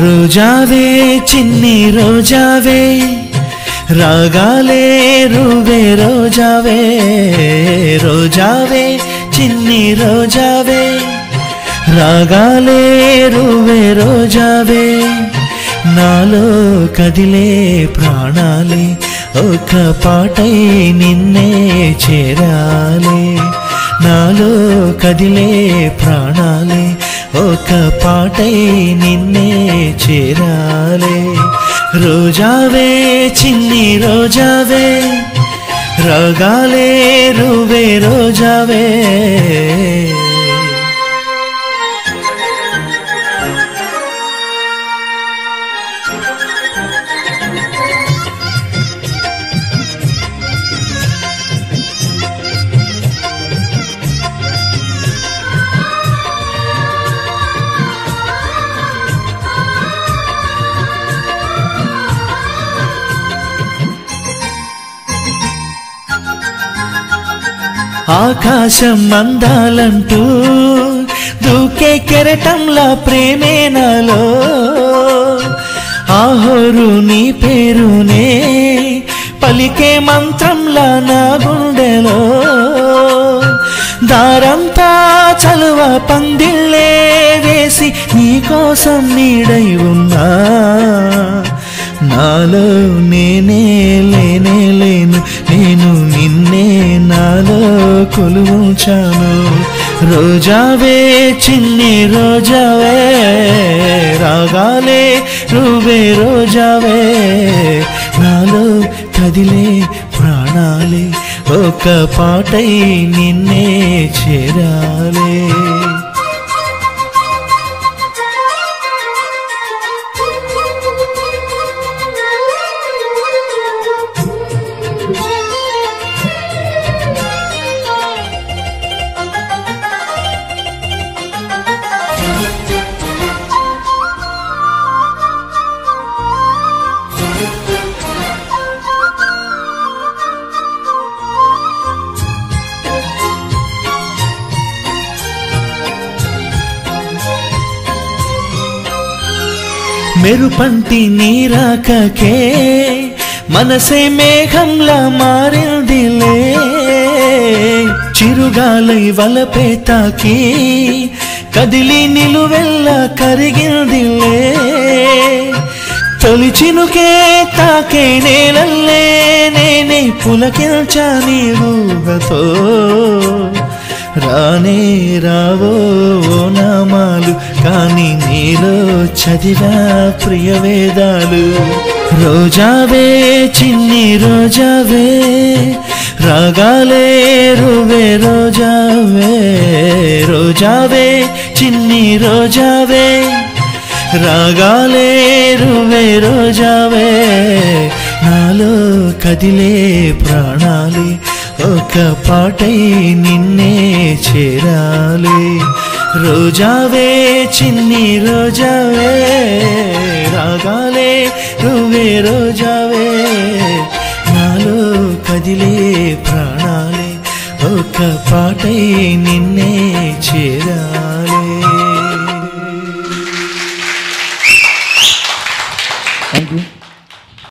రోజావే చిన్ని రోజావే రాగాలే రువే రోజావే రోజావే చిన్ని రోజావే రాగాలే రువే రోజావే నాలో కదిలే ప్రాణాలే ఒక పాటై నిన్నే చేరాలే నాలో కదిలే ప్రాణాలే ఒక పాటై నిన్నే చేరాలే రోజావే చిన్ని రోజావే రాగాలే రువే రోజావే ఆకాశం అందాలంటూ దూకే కెరటంలా ప్రేమే నాలో ఆహోరు నీ పేరునే పలికే మంత్రంలా నా గుండెలో దారంతా చలువ పందిళ్ళే వేసి నీకోసం నీడై ఉన్నా నాలో నేనే లేనే లేను నేను నిన్నే నాలో కొలువుంచాను రోజావే చిన్ని రోజావే రాగాలే రువే రోజావే నాలో కదిలే ప్రాణాలే ఒక పాటై నిన్నే చేరాలే మెరుపంటి నీరాకకే మనసే మేఘంలా మారిందిలే చిరుగాలై వలపే తాకి కదిలి నిలువెల్లా కరిగిందిలే తొలి చినుకే తాకే నేలల్లే నేనే పులకిల్చా నీ ఊహతో రానే రావో నామాలు కాని నీలో చదివా ప్రియవేదాలు రోజావే చిన్ని రోజావే రాగాలే రువే రోజావే రోజావే చిన్ని రోజావే రాగాలే రువే రోజావే నాలో కదిలే ప్రాణాలే ఒక పాటై నిన్నే చేరాలే రోజావే చిన్ని రోజావే రాగాలే రువే రోజావే నాలో కదిలే ప్రాణాలే ఒక పాటై నిన్నే చేరాలే